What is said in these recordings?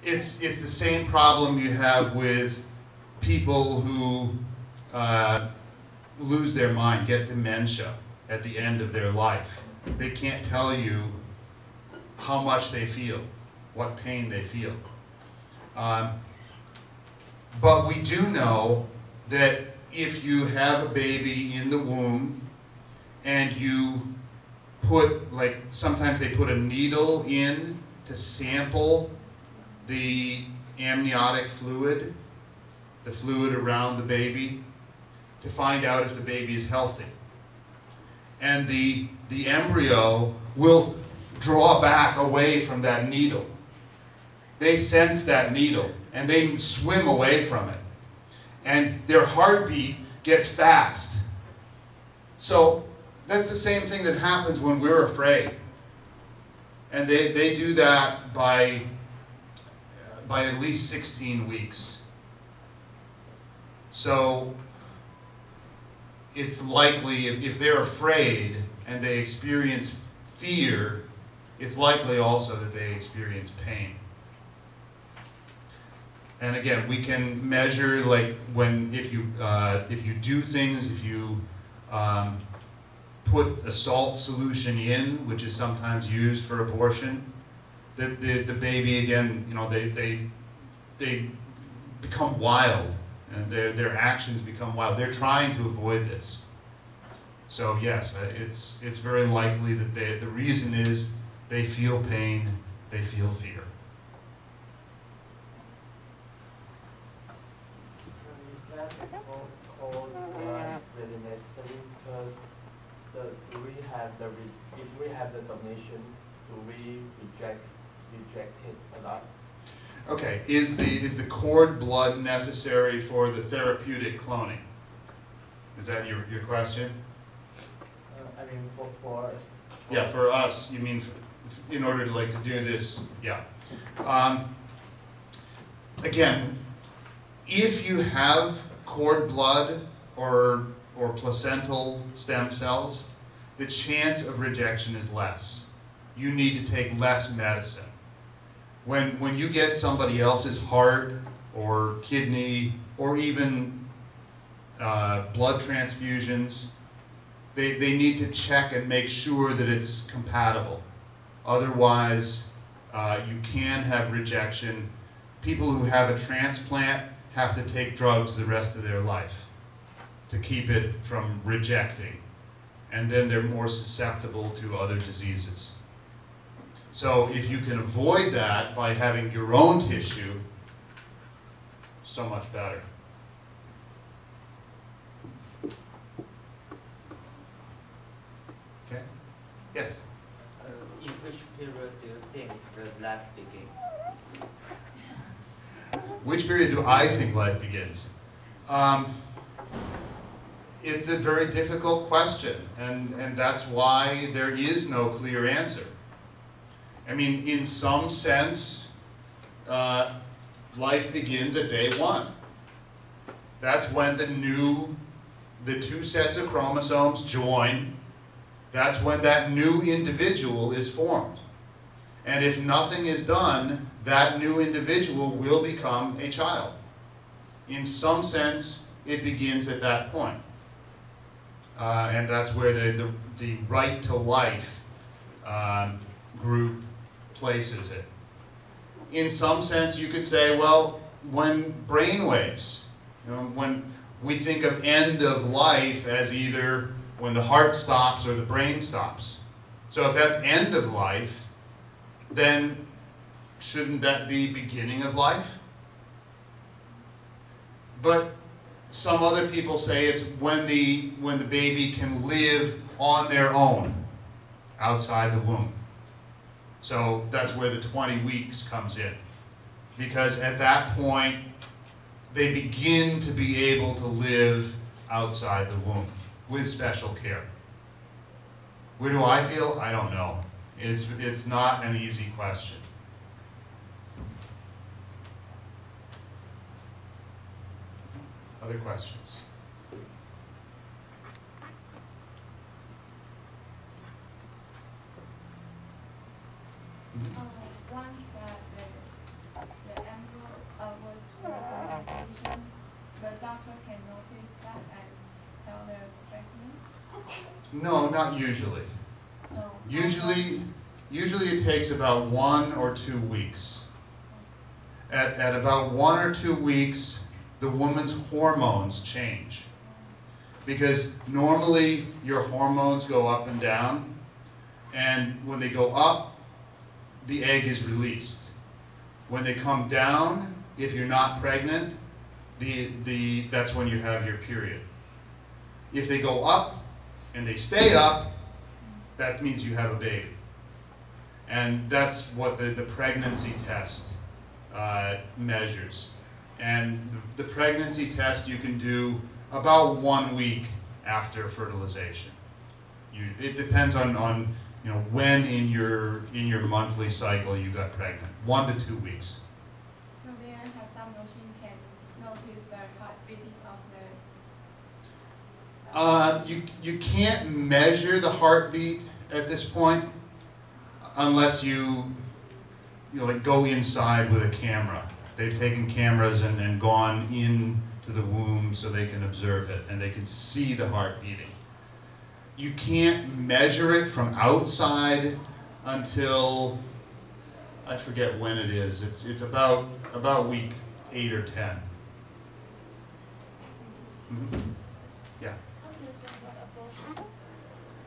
it's the same problem you have with people who lose their mind, get dementia at the end of their life. They can't tell you how much they feel, what pain they feel. Um, but we do know that if you have a baby in the womb and you put, like, sometimes they put a needle in to sample the amniotic fluid, the fluid around the baby, to find out if the baby is healthy. And the embryo will draw back away from that needle. They sense that needle and they swim away from it. And their heartbeat gets fast. So that's the same thing that happens when we're afraid. And they do that by at least 16 weeks. So it's likely, if they're afraid and they experience fear, it's likely also that they experience pain. And again, we can measure, like, if you do things, if you put a salt solution in, which is sometimes used for abortion, the baby, again, you know, they become wild, and their actions become wild. They're trying to avoid this. So yes, it's very likely that the reason is they feel pain, they feel fear. Is that called really necessary? Because do we have if we have the donation, do we reject it or not? Okay, is the cord blood necessary for the therapeutic cloning? Is that your question? I mean, for us. Yeah, for us, you mean in order to do this, yeah. Again, if you have cord blood or placental stem cells, the chance of rejection is less. You need to take less medicine. When you get somebody else's heart or kidney or even blood transfusions, they need to check and make sure that it's compatible. Otherwise, you can have rejection. People who have a transplant have to take drugs the rest of their life to keep it from rejecting. And then they're more susceptible to other diseases. So if you can avoid that by having your own tissue, so much better. Okay? Yes? In which period do you think the life begins? Which period do I think life begins? It's a very difficult question, and that's why there is no clear answer. I mean, in some sense, life begins at day one. That's when the two sets of chromosomes join. That's when that new individual is formed. And if nothing is done, that new individual will become a child. In some sense, it begins at that point. And that's where the right to life group places it. In some sense, you could say, well, when brainwaves, when we think of end of life as either when the heart stops or the brain stops. So if that's end of life, then shouldn't that be beginning of life? But some other people say it's when the baby can live on their own outside the womb. So that's where the 20 weeks comes in. Because at that point, they begin to be able to live outside the womb with special care. Where do I feel? I don't know. It's not an easy question. Other questions? Once the No, not usually. No. Usually it takes about 1 or 2 weeks. At about 1 or 2 weeks, the woman's hormones change. Because normally your hormones go up and down, and when they go up, the egg is released. When they come down, if you're not pregnant, that's when you have your period. If they go up and they stay up, that means you have a baby. And that's what the pregnancy test measures. And the pregnancy test you can do about 1 week after fertilization. It depends on when in your monthly cycle you got pregnant. 1 to 2 weeks. So they have some machine can notice the heartbeating of the. You can't measure the heartbeat at this point unless you like go inside with a camera. They've taken cameras and gone into the womb so they can observe it and they can see the heart beating. You can't measure it from outside until, I forget when it is. It's about week 8 or 10. Mm-hmm. Yeah.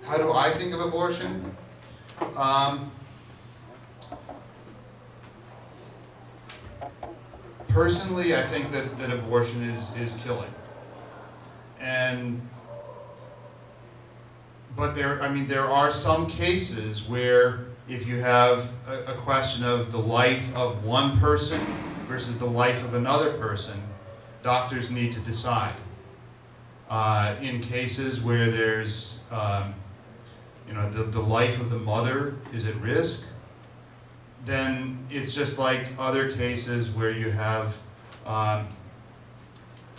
How do I think of abortion? Personally, I think that abortion is killing. But there are some cases where if you have a question of the life of one person versus the life of another person, doctors need to decide. In cases where there's, the life of the mother is at risk, then it's just like other cases where you have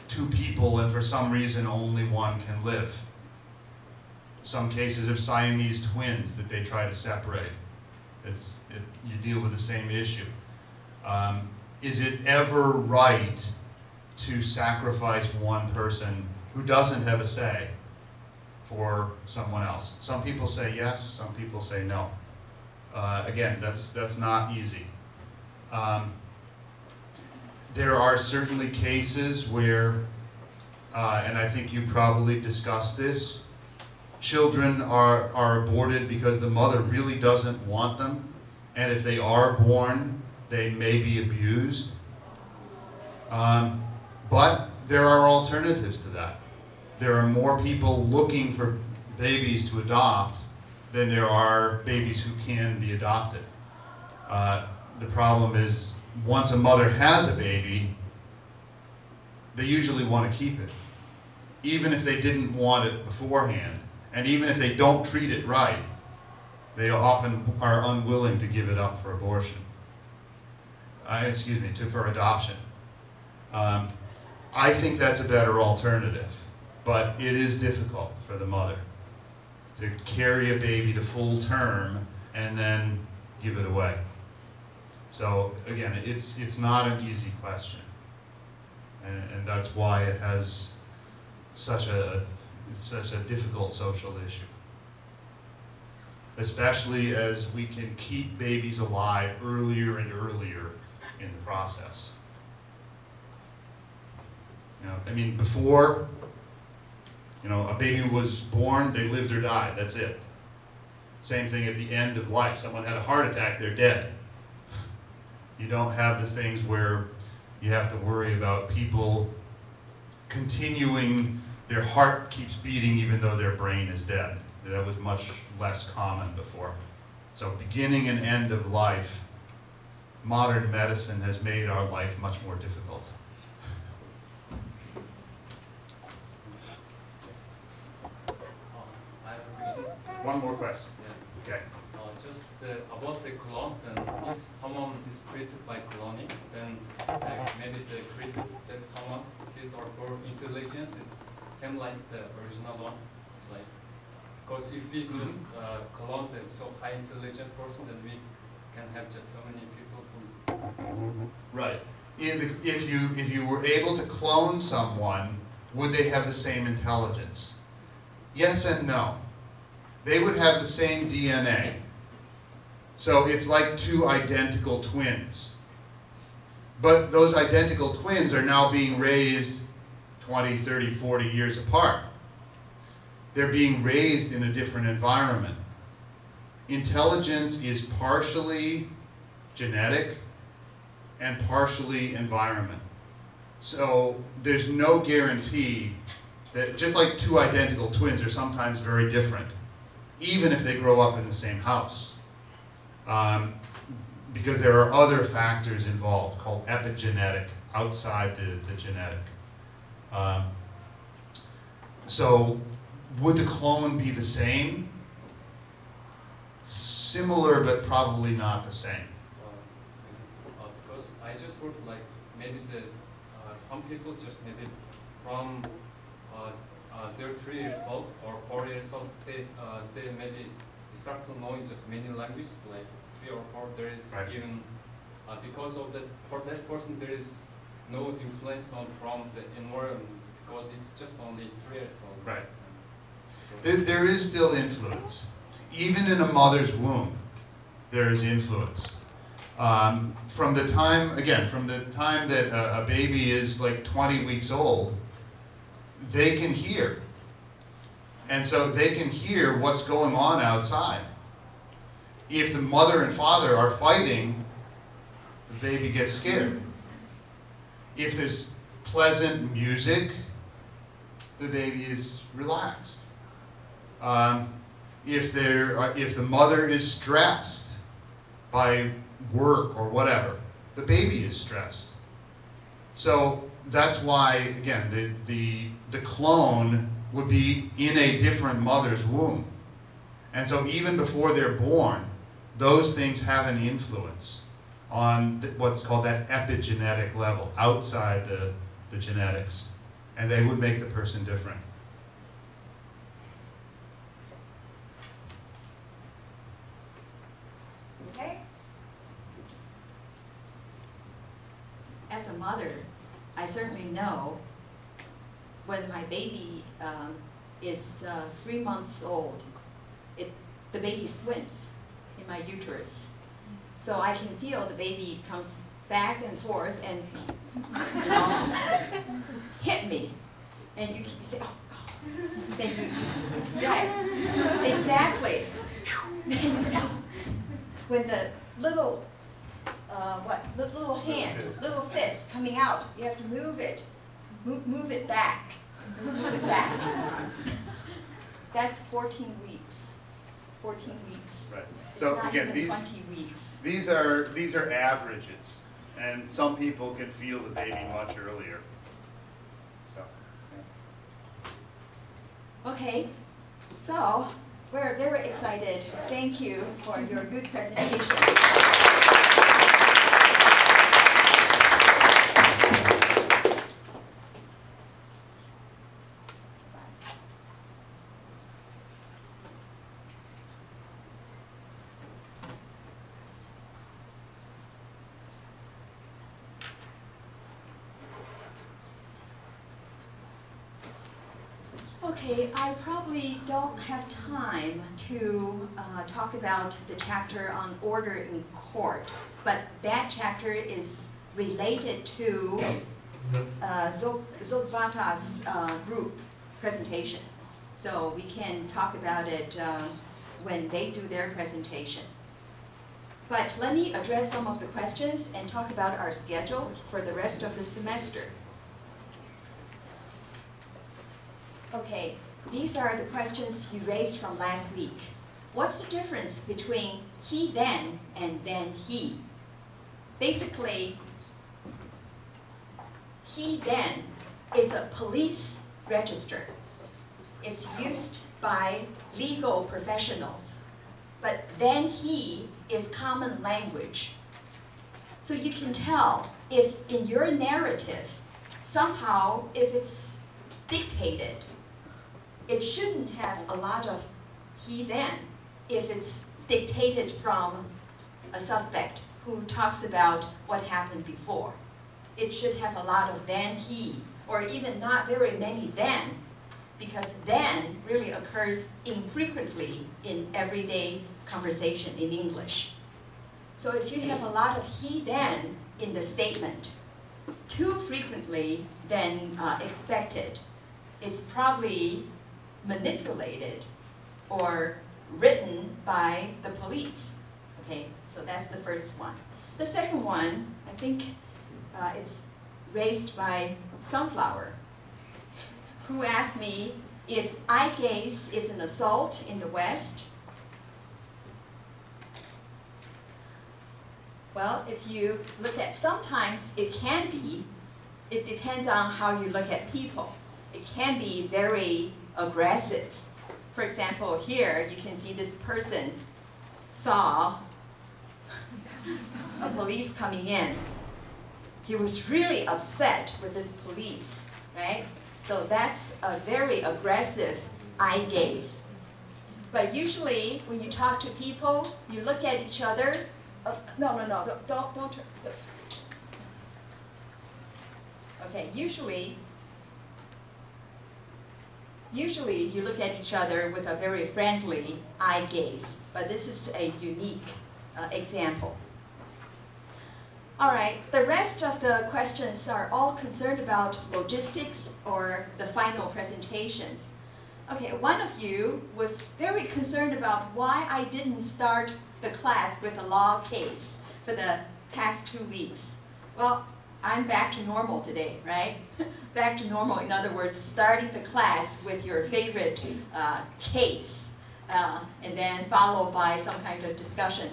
2 people and for some reason only one can live. Some cases of Siamese twins that they try to separate. You deal with the same issue. Is it ever right to sacrifice one person who doesn't have a say for someone else? Some people say yes, some people say no. Again, that's not easy. There are certainly cases where, and I think you probably discussed this, children are aborted because the mother really doesn't want them, and if they are born, they may be abused. But there are alternatives to that. There are more people looking for babies to adopt than there are babies who can be adopted. The problem is, once a mother has a baby, they usually want to keep it, even if they didn't want it beforehand. And even if they don't treat it right, they often are unwilling to give it up for abortion. For adoption. I think that's a better alternative, but it is difficult for the mother to carry a baby to full term and then give it away. So again, it's not an easy question, and that's why it has such a difficult social issue. Especially as we can keep babies alive earlier and earlier in the process. Before, a baby was born, they lived or died, that's it. Same thing at the end of life. Someone had a heart attack, they're dead. You don't have these things where you have to worry about people continuing, their heart keeps beating even though their brain is dead. That was much less common before. So beginning and end of life, modern medicine has made our life much more difficult. I have a question. One more question. Yeah. Okay. Just about the clone, then if someone is treated by cloning, then maybe the created that someone's his or her intelligence is same like the original one, like, because if we just clone the so high intelligent person, then we can have just so many people who's Right. If you were able to clone someone, would they have the same intelligence? Yes and no. they would have the same DNA. So it's like two identical twins. But those identical twins are now being raised 20, 30, 40 years apart. They're being raised in a different environment. Intelligence is partially genetic and partially environment. So there's no guarantee that, just like two identical twins are sometimes very different, even if they grow up in the same house. Because there are other factors involved called epigenetic, outside the genetic. So would the clone be the same? Similar, but probably not the same. Because I just heard like maybe some people just maybe from they're 3 years old or 4 years old, they maybe start to knowing just many languages, like 3 or 4. There is right. even because of that, for that person there is no influence from the environment because it's just only 3 years old. Right. There is still influence. Even in a mother's womb, there is influence. From the time that a baby is like 20 weeks old, they can hear. And so they can hear what's going on outside. If the mother and father are fighting, the baby gets scared. If there's pleasant music, the baby is relaxed. If the mother is stressed by work or whatever, the baby is stressed. So that's why, again, the clone would be in a different mother's womb. And so even before they're born, those things have an influence on what's called that epigenetic level, outside the genetics. And they would make the person different. Okay. As a mother, I certainly know when my baby is 3 months old, the baby swims in my uterus. So I can feel the baby comes back and forth and, you know, hit me. And you say, oh, oh. Then you, right, exactly. Then you say, oh. When the little, little hand, little fist coming out, you have to move it. Move it back. Move it back. That's 14 weeks. 14 weeks. Right. It's So not again, even 20 weeks. these are averages, and some people can feel the baby much earlier. So. Yeah. Okay, so we're very excited. Thank you for your good presentation. Okay, I probably don't have time to talk about the chapter on order in court, but that chapter is related to Zogvata's group presentation. So we can talk about it when they do their presentation. But let me address some of the questions and talk about our schedule for the rest of the semester. Okay, these are the questions you raised from last week. What's the difference between he then and then he? Basically, he then is a police register. It's used by legal professionals, but then he is common language. So you can tell if in your narrative, somehow if it's dictated, it shouldn't have a lot of he then if it's dictated from a suspect who talks about what happened before. It should have a lot of then he, or even not very many then, because then really occurs infrequently in everyday conversation in English. So if you have a lot of he then in the statement, too frequently than expected, it's probably manipulated or written by the police. Okay, so that's the first one. The second one, I think it's raised by Sunflower, who asked me if eye gaze is an assault in the West. Well, if you look at, sometimes it can be, it depends on how you look at people. It can be very aggressive. For example, here you can see this person saw a police coming in. He was really upset with this police, right? So that's a very aggressive eye gaze. But usually when you talk to people, you look at each other. No, don't turn. Okay, usually you look at each other with a very friendly eye gaze, but this is a unique example. All right, the rest of the questions are all concerned about logistics or the final presentations. Okay, one of you was very concerned about why I didn't start the class with a law case for the past 2 weeks. Well, I'm back to normal today, right? Back to normal, in other words, starting the class with your favorite case, and then followed by some kind of discussion.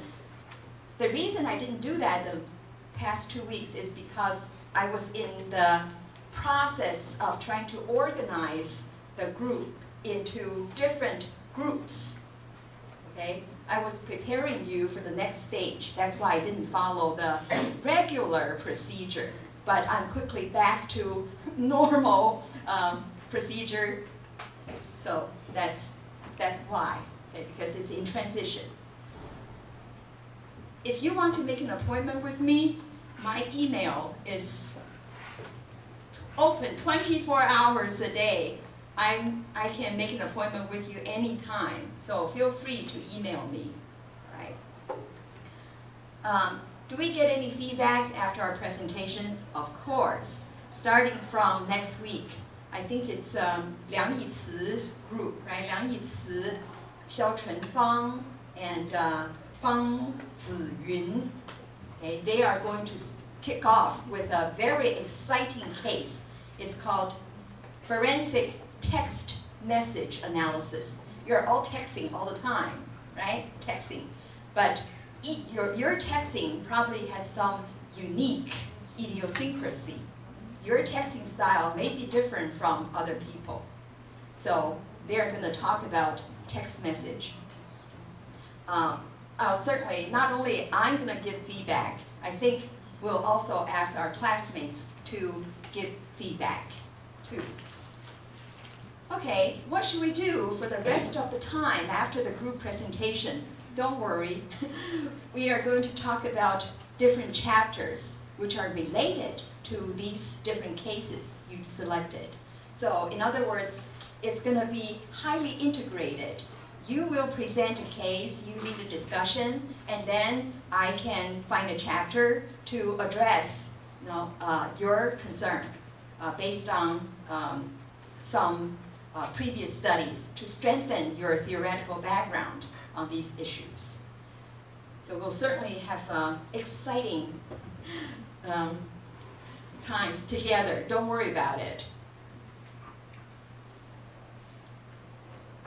The reason I didn't do that the past 2 weeks is because I was in the process of trying to organize the group into different groups, okay? I was preparing you for the next stage. That's why I didn't follow the regular procedure. But I'm quickly back to normal procedure. So that's why, okay, because it's in transition. If you want to make an appointment with me, my email is open 24 hours a day. I can make an appointment with you anytime, so feel free to email me. Right? Do we get any feedback after our presentations? Of course. Starting from next week, I think it's Liang Yici's group, right? Liang Yici, Xiao Chunfang, and Fang Ziyun. Okay, they are going to kick off with a very exciting case. It's called forensic text message analysis. You're all texting all the time, right? Texting. But your texting probably has some unique idiosyncrasy. Your texting style may be different from other people. So they're going to talk about text message. Certainly, not only I'm going to give feedback, I think we'll also ask our classmates to give feedback too. Okay, what should we do for the rest of the time after the group presentation? Don't worry, we are going to talk about different chapters which are related to these different cases you selected. So in other words, it's going to be highly integrated. You will present a case, you lead a discussion, and then I can find a chapter to address your concern based on some previous studies to strengthen your theoretical background on these issues. So we'll certainly have exciting times together. Don't worry about it.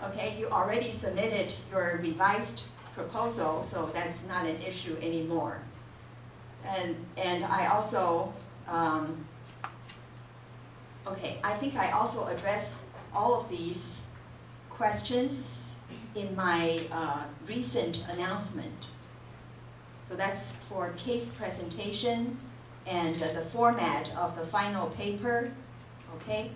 Okay, you already submitted your revised proposal, so that's not an issue anymore. And I also, okay, I think I also addressed all of these questions in my recent announcement. So that's for case presentation and the format of the final paper, okay?